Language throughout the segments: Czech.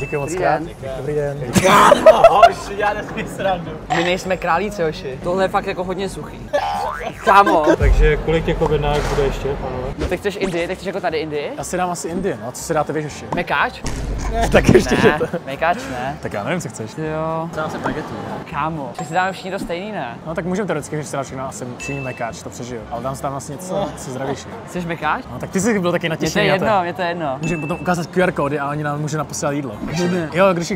Děkuji moc krát. Dobrý den. My nejsme králíci, hoši. Tohle je fakt jako hodně suchý. Kámo. Takže kolik těch objednávek bude ještě, pánové? No ty chceš Indii, tak chceš jako tady Indii? Já si dám asi Indii, no. Co si dáte vy, hoši? Mekáč? Tak ještě, že Ne, to... mekáč ne. Tak já nevím, co chceš. Jo. Dám se bagetu. Kámo, že si dáme všichni to stejný, ne? No tak můžeme teoreticky, že si dá všechno asi všichni mekáč, to přežiju. Ale dám si tam vlastně něco zdravější. Chceš mekáč? No tak ty jsi byl taky Mně to natěšený je na jedno, mně to je jedno. Můžeme potom ukázat QR kódy a oni nám můžou naposílat jídlo. Ne. Jo, když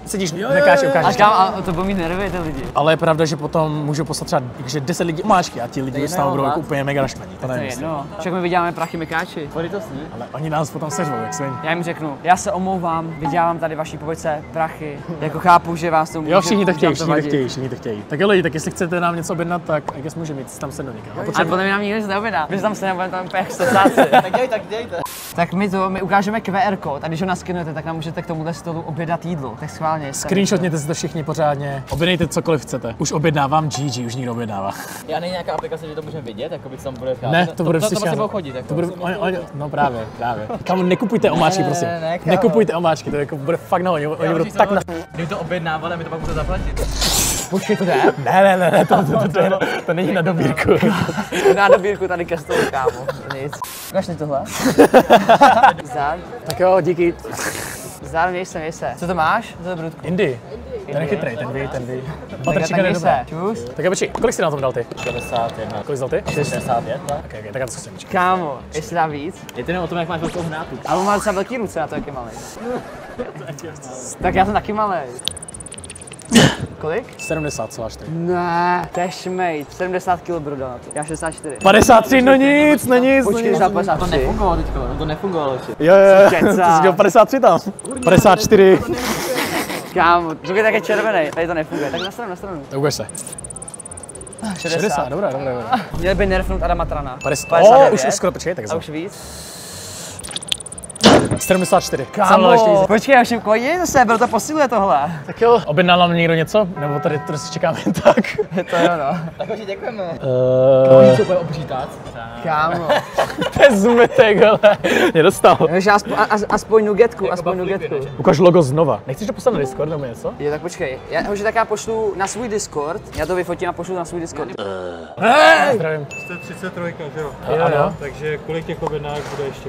sedíš v mekáči, A ukážeš. říkám, a to budou mít nervy ty lidi. Ale je pravda, že potom můžou poslat třeba že 10 lidí omáčky a ti lidi dostanou budou jako úplně mega naštvaní. To To je nevím. jedno. Však my vyděláme prachy mekáči. Pojď to sní. Ale oni nás potom seřvou, jak svin. Já jim řeknu, já se omlouvám, vydělám tady vaší pobočce prachy. Jako chápu, že vás to může. Jo, všichni to chtějí, může vám všichni to chtějí. Tak jo lidi, tak jestli chcete nám něco objednat, tak jak můžeme mít tam sednout někam. Ale podle mě nám nikdo nic neobjedná. My se tam se nebudeme tam úplně jak stocáci. Tak dějte. Tak my ukážeme QR kód a když ho naskenujete, tak nám můžete k tomuhle stolu objednat jídlo. Tak schválně. Screenshotněte si to všichni pořádně, objednejte cokoliv chcete. Už objednávám GG, už nikdo objednává. Já není nějaká aplikace, že to můžeme vidět, jako by tam bude vcházet. Ne, to bude to vždycky budou chodit. Jako. To bude, no právě. Kamu, nekupujte omáčky, prosím. ne, kámo. Nekupujte omáčky, to jako bude fakt na oni budou tak na... Kdyby to objednávali, my to pak musíme zaplatit. Počkej, to jde? Ne, to není na dobírku. Na dobírku tady ke stolu, kámo. Nic. Ukaž mi tohle. Zdar. Tak jo, díky. Zdar, měj se. Co to máš? Co to brudku? Indy. Ten je chytrý, ten ví. Tak Patříka měj je se. dobré. Čus. Tak jo, počkej, kolik jsi na tom dal ty? 61. Kolik jsi dal ty? 65, ne? Okay, tak já to zkusím. Počkej. Kámo, jestli dá víc. Je to jenom o tom, jak máš velkou hnátu. Ale on má docela velký ruce na to, jak je malý. Tak já jsem taky malý. Kolik? 70,4. Ne, to je šmejt. 70 kg broda na to. Já 64. 53, no nic. Počkej, za To 53. nefungovalo teďko, to nefungovalo. Jo, ty jsi dělal 53 tam. 54. Kámo, to je také červený. Tady to nefunguje. Tak na stranu. Tak ukaž se. 60, dobré. Měli by nerfnout Adama Trana. 50. Už skoro, počkej, tak A za. už víc? 74. Kámo, počkej, já všem kojí zase, bylo to posiluje tohle. Tak jo, objednal nám někdo něco? Nebo tady to si čekáme jen tak? To jo no. Tak už děkujeme. Uh, To bude obří tác. Kámo. to je zmetek, hele. Mě dostal. Takže aspoň nugetku. Ukaž logo znova. Nechceš to poslat na Discord nebo něco? Jo, tak počkej. Tak já pošlu na svůj Discord. Já to vyfotím a pošlu na svůj Discord. Zdravím. Jste 33, že jo? Ano. Takže kolik těch objednávek bude ještě,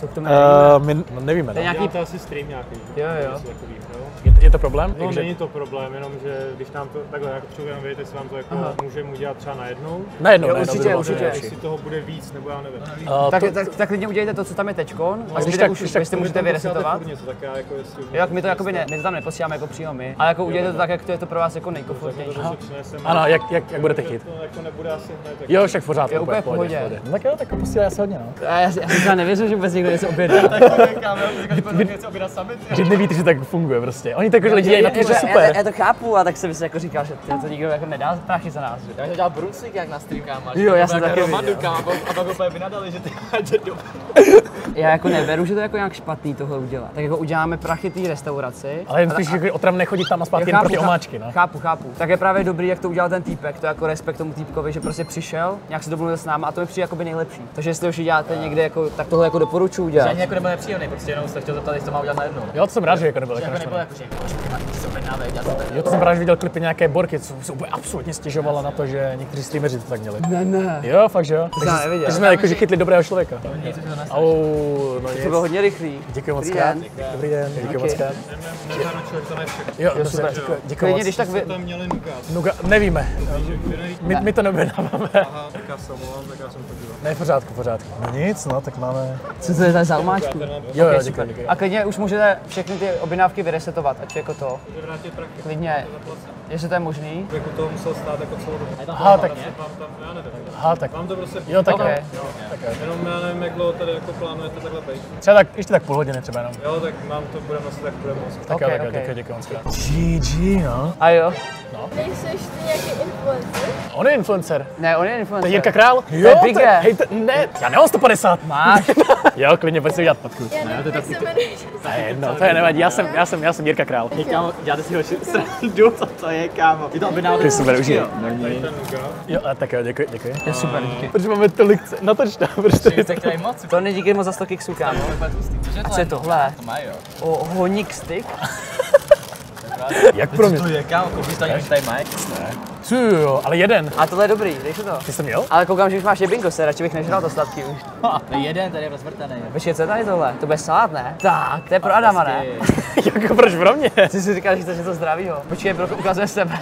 pánové? My nevíme, To je no. nějaký... Děláte asi stream nějaký. Jo. Něco takový, jo? Je to problém? No, Takže- není to problém, jenom že když nám to takhle, jako potřebujeme vědět, jestli vám to jako můžeme udělat třeba najednou. Najednou, Jo, najednou, určitě, to by bylo určitě. nejlepší. Jestli toho bude víc, nebo já nevím. Tak klidně udělejte to, co tam je teďkon. A když zbytek tak- už, když tak jestli Vy můžete tam posíláte vyresetovat. furt něco, tak já jako jestli... Jo, my to jakoby ne, my to tam neposíláme jako přímo my, ale jako udělejte to tak, jak to je to pro vás jako nejkomfortnější. Ano, jak budete chtít. To jako nebude asi hned, tak... Jo, však pořád. Jo, úplně v pohodě. No tak jo, tak posílej asi hodně, no. Já jsem nevěřil, že vůbec někdo něco objedná. Že nevíte, že tak funguje prostě. Oni tak lidi dělají na to, že super. Já to chápu, a tak jsem si jako říkal, že to nikdo jako nedá prachy za nás. Že? Já jsem dělal bruslík jak na stream, kámo. Jo, já jsem taky Romadu, viděl. kámo, a pak úplně vynadali, že ty máte do... Já jako neberu, že to je jako nějak špatný tohle udělat. Tak jako uděláme prachy té restauraci. Ale jen spíš jako otravné chodit tam a zpátky jen pro ty omáčky, no. Chápu. Tak je právě dobrý, jak to udělal ten týpek, to je jako respekt tomu týpkovi, že prostě přišel, nějak se domluvil s náma a to mi přijde jako by nejlepší. Takže jestli už děláte někde jako, tak tohle jako doporučuji udělat. Ani jako nebyl nepříjemný, prostě jenom se chtěl zeptat, jestli to má udělat najednou. Jo, to jsem rád, že jako nebyl Jako nebylo naštvaný. jako, že ty objednávej, já jsem tady. Jo, to jsem právě viděl klipy nějaké Borky, co se úplně absolutně stěžovala na to, že někteří streameři to tak měli. Ne. Jo, fakt, že jo. jsem neviděl. Takže jsme jako, že chytli dobrého člověka. Au, no To bylo nic. hodně rychlý. Děkuji moc Dobrý krát. den. Dobrý den, děkuji moc krát. Nezaručuji, to ne všechno. Jo, super. děkuji Klidně, moc. když tak vy... Tam měli nukát. Nuga, nevíme. My to neobjednáváme. Aha, tak já se omlouvám, tak já jsem to dělal. Ne, v pořádku. No nic, no, tak máme... Co to je za omáčku? Jo, Ok, děkuji, super. děkuji. A klidně už můžete všechny ty objednávky vyresetovat, ať jako to. Vrátit prachy. Klidně, jestli to je možný. Jako toho musel stát jako celou dobu. Aha, tak, Vám tam, já nevím. tak. Vám to prostě... Jo, tak Ok. Jenom já nevím, jak dlouho tady jako plánujete takhle být. Třeba tak, ještě tak půl hodiny třeba jenom. Jo, tak mám to, budeme asi tak budeme moc. Tak Ok, jo, tak jo, ok. děkuji moc krát. GG, no. A jo? Nejseš ty nějaký influencer? On je influencer. Ne, on je To influencer. je Jirka Král? je Bigge. hej, ne, já nemám 150. Máš. Jo, klidně, pojď si udělat fotku. Já Jak se jmenuješ? To je jedno, to je nevadí, já jsem Jirka Král. Hej kámo, děláte si hoši srandu, co to je kámo? Je to objednávat. To je super, už je. Jo, a tak jo, děkuji. Je super, díky. Protože máme tolik natoč tam, prostě. Jste chtěli moc? To nedíky moc za 100 kiksů, kámo. A co je tohle? To mají jo. O, honík stick? Jak pro mě? To je kámo, koupíš to ani tady mají? Jo, ale jeden. A tohle je dobrý, dej si to. Ty jsi měl? Ale koukám, že už máš jebinko, se radši bych nežral to sladký už. To je jeden, tady je rozvrtaný. Počkej, co je tady tohle? To bude salát, ne? Tak, to je pro Adama, ne? Jako proč pro mě? Ty si říkáš, že chceš něco zdravýho. Počkej, ukazuje sebe.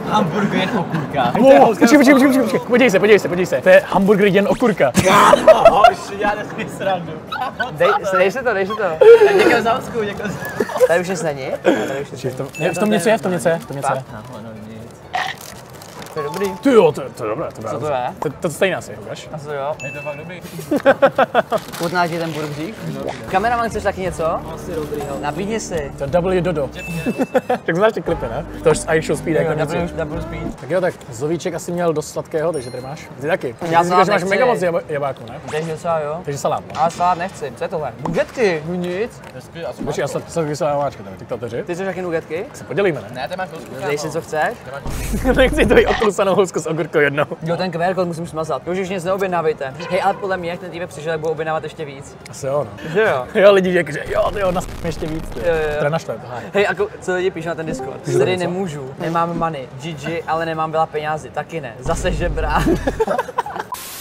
Hamburger jen okurka. Počkej, podívej se. To je hamburger jen okurka. Hoši, já nesmí srandu. Dej si to. Děkuji za ocku, děkuji za... Tady už nic není? Tady už nic není. V tom něco je. To je dobrý. Ty jo, to je dobré, Co to je? To stejné asi, ukáž. A co jo? Je to fakt dobrý. Chutná ti ten burgerík? Kameraman, chceš taky něco? Asi dobrý, jo. Nabídni si. To je W Dodo. Tak znáš ty klipy, ne? To už z iShow Speed, jak tam něco. Double speed. Tak jo, tak Zovíček asi měl dost sladkého, takže tady máš. Ty taky. Já Ty říkáš, že máš nechci. mega moc jabáků, ne? Jdeš něco, jo? Takže salát. No. Ale salát nechci. Co je tohle? Nugetky? No nic. Počkej, já sladký salámáčka tady, ty to otevři. Ty chceš taky nugetky? Se podělíme, ne? Ne, to máš housku, Dej si, co chceš. Nechci tvoji otlusanou housku s ogurkou jednou. Jo, ten QR kód musím smazat. Už nic neobjednávejte. Hej, ale podle mě, jak ten týpek přišel, tak budou objednávat ještě víc. Asi jo, no. Že jo? Jo, lidi řekli, že jo, ty jo, naspíme ještě víc. Ty. Jo. Teda naštve to. Hej, co lidi píšou na ten Discord? Tady nemůžu, nemám money, GG, ale nemám byla penězi, taky ne, zase žebra.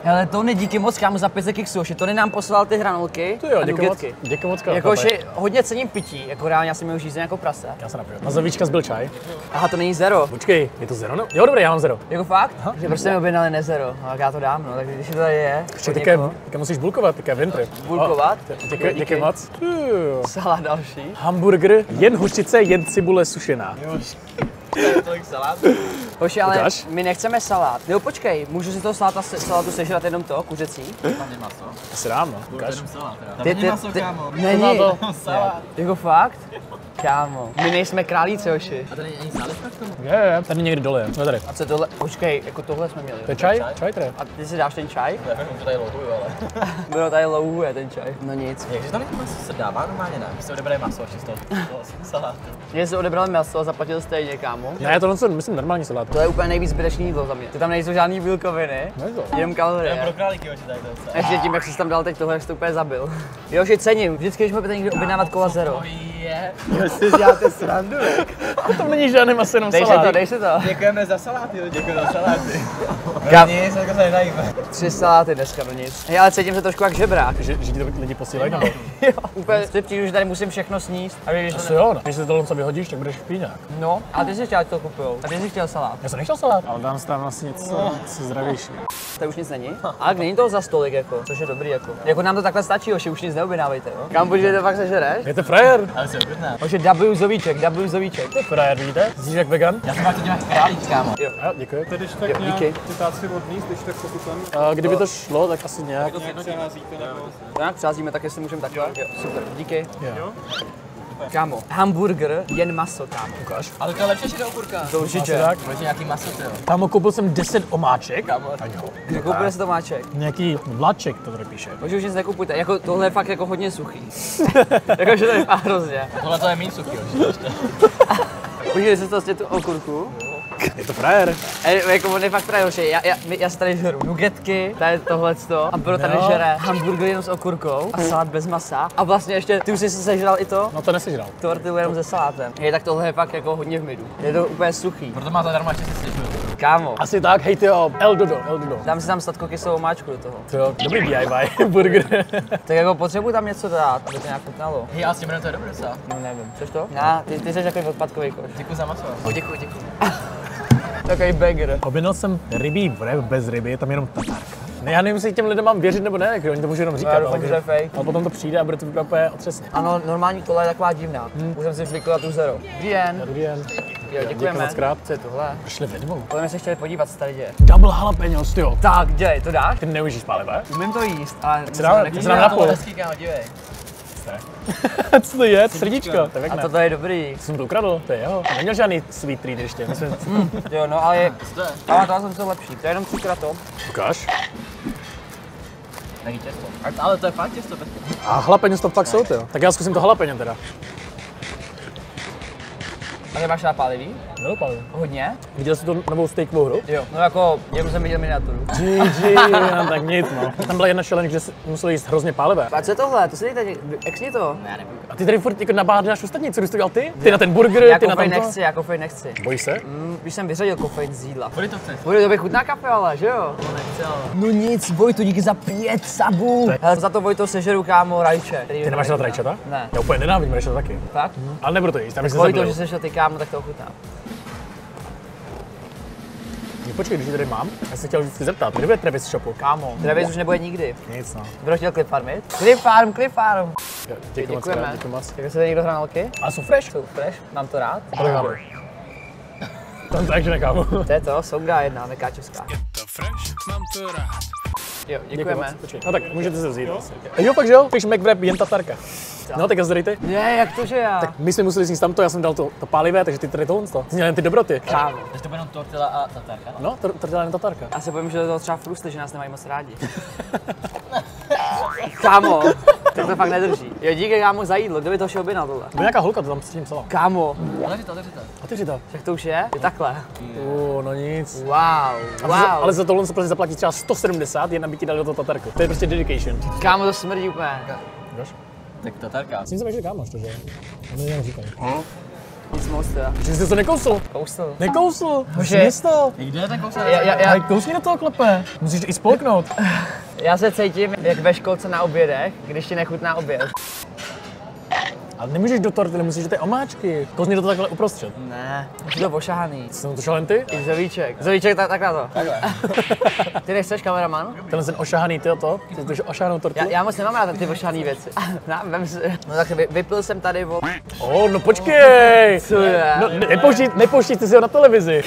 Hele, Tony, díky moc, kámo, za 500 kiksů, že Tony nám poslal ty hranolky To jo, a děkuji moc. nugetky. Děkuji moc. Jakože hodně cením pití, jako reálně já jsem měl žízeň jako prase. Já se napiju. Na Zovíčka zbyl čaj. Aha, to není zero. Počkej, je to zero? No? Jo, dobré, já mám zero. Jako fakt? Že prostě mi objednali ne zero, no, tak já to dám, no, takže když to tady je. Ještě od teďka někoho. musíš bulkovat, teďka vintry. Bulkovat? Děkuji moc. Salát další. Hamburger, jen hořčice, jen cibule sušená. tolik salátů. Hoši, ale Ukáž? my nechceme salát. Jo, počkej, můžu si toho salátu sežrat jenom to, kuřecí? Tam je maso. Asi dám, no. To Ukáž. jenom salát, teda. Tam není maso, kámo. Není. Salát. Jako fakt? Kámo, my nejsme králíci, hoši. A tady není ani zálivka k tomu? Je, tady někdy dole je. No tady. A co tohle? Počkej, jako tohle jsme měli. To je čaj? Čaj tady. A ty si dáš ten čaj? Já nevím, že tady lotuju, ale... Bylo tady louhuje ten čaj. No nic. Jakže tam maso se dává normálně, ne? Když se odeberé maso z toho salátu. Mě se odebrali maso a zaplatil stejně, kámo. Ne, to myslím normální salát. To je úplně nejvíc zbytečný jídlo za mě. Ty tam nejsou žádný bílkoviny, Nejsou. jenom kalorie. Pro králíky oči tady to je. Ještě tím, jak jsi tam dal teď tohle, jak jsi to úplně zabil. Jo, že cením. Vždycky, když budete někde objednávat kola zero. To je. Jestli děláte srandu, Tam není žádný maso, jenom dej si salát. to, dej si to. Děkujeme za saláty, děkujeme za saláty. Kam? Nic, jako se nenajíme. 3 saláty dneska do nic. Hej, ale cítím se trošku jak žebrák. Že ti to lidi posílají nebo? Jo, úplně si přijdu, že tady musím všechno sníst. A když Asi jo, no. Když se tohle co vyhodíš, tak budeš špíňák. No, a ty jsi chtěl, ať to kupujou. A ty jsi chtěl salát. Já jsem nechtěl salát. Ale dám si tam asi něco zdravější. To už nic není. Ale není toho za stolik, jako, což je dobrý, jako. Jako nám to takhle stačí, hoši, už nic neobjednávejte, jo. Kam budeš, to fakt sežereš? Je to frajer? Ale se objedná. Hoši, W Zovíček. To je frajer, vidíte? Zníš jak vegan? Já jsem fakt dělám králík, kámo. Jo. Jo, děkuji. Když tak Jo, nějak díky. citáci odníst, když tak pokud tam A kdyby to šlo, tak asi nějak. přeházíte nebo... To nějak přázíme, tak jestli můžeme takhle. Jo, super, díky. Jo. Kámo, hamburger, jen maso, kámo. Ukáž. Ale to je lepší, že okurka. To určitě. Asi tak. Může nějaký maso, ty jo. Tam koupil jsem 10 omáček. A jo. Kde koupili si to máček? Nějaký vláček to tady píše. Bože, už nic nekupujte, jako tohle je fakt jako hodně suchý. Jakože to je fakt hrozně. Tohle to je méně suchý, ještě. Podívej se to tu okurku. Je to frajer. Jako on je fakt frajer, já si tady žeru nugetky, tady tohleto, a pro tady Jo. žere hamburger jenom s okurkou a salát bez masa. A vlastně ještě, ty už jsi sežral i to? No to nesežral. Tortilu jenom se salátem. Je, tak tohle je fakt jako hodně v midu. Je to úplně suchý. Proto má zadarmo, ještě si stěžuju. Kámo, Asi tak, hej ty jo, El Dodo. dám si tam sladkokyselou máčku do toho. Jo, dobrý DIY, burger. Tak jako potřebuji tam něco dát, aby to nějak chutnalo. Hej, a s tím to je dobré, co? No nevím, chceš to? Ne, ty jsi takový odpadkový koš. Děkuji za maso. Děkuji. Takový bagger. Objednal jsem rybí wrap bez ryby, je tam jenom tatárka. Ne, já nevím, jestli těm lidem mám věřit nebo ne, jako oni to můžou jenom říkat. Já doufám, že to je fake. Ale potom to přijde a bude to vypadat úplně otřesně. Ano, normální kola je taková divná. Už jsem si zvykl na tu zero. Dobrý den. Dobrý den. Jo, děkujeme. moc krát. Co je tohle? Šli ve dvou. Podle mě se chtěli podívat, co tady děje. Double jalapenos, tyjo. Tak, dělej, to dáš? Ty neužíš pálivé? Umím to jíst, ale Co dám na půl? Hezký, kámo, dívej. Co to je? Srdíčko. To je a pěkné. toto je dobrý. Jsem to ukradl, to je jeho. A neměl žádný sweet treat ještě. Myslím, Jo, no ale je... Co to je? Ale tohle jsem to lepší. To je jenom 3x to. ukáž. Taky těsto. Ale to je fakt těsto. A jalapeňo to fakt jsou, jo. Tak já zkusím to jalapeňo teda. A nemáš rád pálivý? Nedopalím. Hodně? Viděl jsi tu novou steakovou hru? Jo. No jako, jenom jsem viděl miniaturu. GG, tak nic no. Tam byla jedna challenge, že museli jíst hrozně pálivé. A co je tohle? To se dejte, exni to. Já nevím. A ty tady furt jako nabádáš ostatní, co jsi to dělal ty? Ty na ten burger, ty na kofein tamto? nechci, já kofein nechci. Bojíš se? Když jsem vyřadil kofein z jídla. Kolik to chceš? Bude to chutná kafe, ale že jo? To nechci, ale... No nic, Vojtu, díky za 5 sabů. Hele, za to Vojto sežeru, kámo, rajče. Ty nemáš rád rajčata? Ne. Já úplně nenávidím rajčata taky. Fakt? Ale nebudu to jíst, abych se Vojto, zabil. že jsi šel ty kámo, tak to ochutnám. Počkej, když ji tady mám, já se chtěl vždycky zeptat, kde bude Travis Shopu? Kámo, Travis už nebude nikdy. Nic no. Kdo chtěl Cliff Farmit? Cliff Farm, Cliff Farm. Jo, děkuji moc, Děkujeme. děkuji moc. Tak se tady někdo hranolky? Ale jsou fresh? Jsou fresh, mám to rád. Kolik hábu? Tam takže nechápu. To je to, songa jedna, mekáčovská. To fresh, mám to rád. Jo, Děkuji děkujeme. moc, počkej. No tak můžete se vzít asi. Jo, fakt že jo? Píš McWrap jen tatarka. No tak zdejte. Ne, jak to, že já? Tak my jsme museli sníst tamto, já jsem dal to pálivé, takže ty tady tohle. Zněl jen ty dobroty. Kámo. Takže to bude jenom tortilla a tatarka. No, to dělá jen tatarka. Já se bojím, že to třeba frusty, že nás nemají moc rádi. Kámo, tak to fakt nedrží. Jo, díky kámo za jídlo, kdo by to šel objednal tohle? To nějaká holka, to tam s tím psala. Kámo, Otevři to. A ty to. tak to už je? Je takhle. No nic. Wow, Ale za tohle se prostě zaplatí třeba 170, jen aby ti dali do toho tatarku. To je prostě dedication. Kámo, to smrdí úplně. Víš? Tak tatarka. S ním se že kámoš, to že? On jenom říkal. Nic moc teda. Že jsi to nekousl. Kousl. Nekousl. Bože. Sněz to. Kde je ten kousek? Ale kousni do toho klepe. Musíš i spolknout. Já se cítím jak ve školce na obědech, když ti nechutná oběd. Ale nemůžeš do tortily, musíš do té omáčky. Kousni do toho takhle uprostřed. Ne, už je to ošahaný. Jsou to šalenty? I zovíček. Zovíček tak na to. Ty nechceš, kameraman? Tenhle ten ošahaný tyto, ty jsi ošahanou tortilu? Já moc nemám rád ty ošahaný věci. Vem si. No tak vypil jsem tady No počkej! Co je? No, nepouštíte si ho na televizi.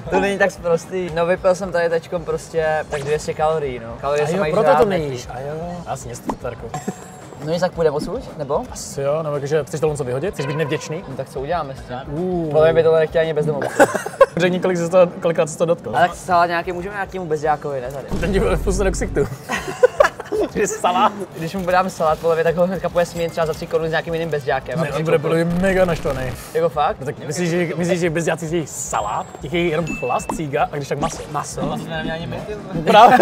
To není tak sprostý. No vypil jsem tady teďkom prostě tak 200 kalorií, no. Kalorie A se jo, mají proto žrát, to netí. nejíš. A jo, já si něstu tatarku. No nic, tak půjdeme odsud, nebo? Asi jo, nebo jakože chceš tohle co vyhodit? Chceš být nevděčný? No tak co uděláme s tím? Podle mě by tohle nechtěl ani bezdomovce. Řekni, kolikrát jsi to dotkl. Ale tak salát nějaký můžeme nějakému bezďákovi, ne tady. Ten ti vpustne do ksichtu. Že salát. Když mu dáme salát, podle mě, tak ho hnedka půjde smět třeba za 3 koruny s nějakým jiným bezďákem. Ne, on bude podle mě mega naštvaný. Jako fakt? No tak myslíš, že bezděáci chtějí salát? Těch je jenom chlast, cíga a když tak maso. Maso. Vlastně neměl ani my. Právě.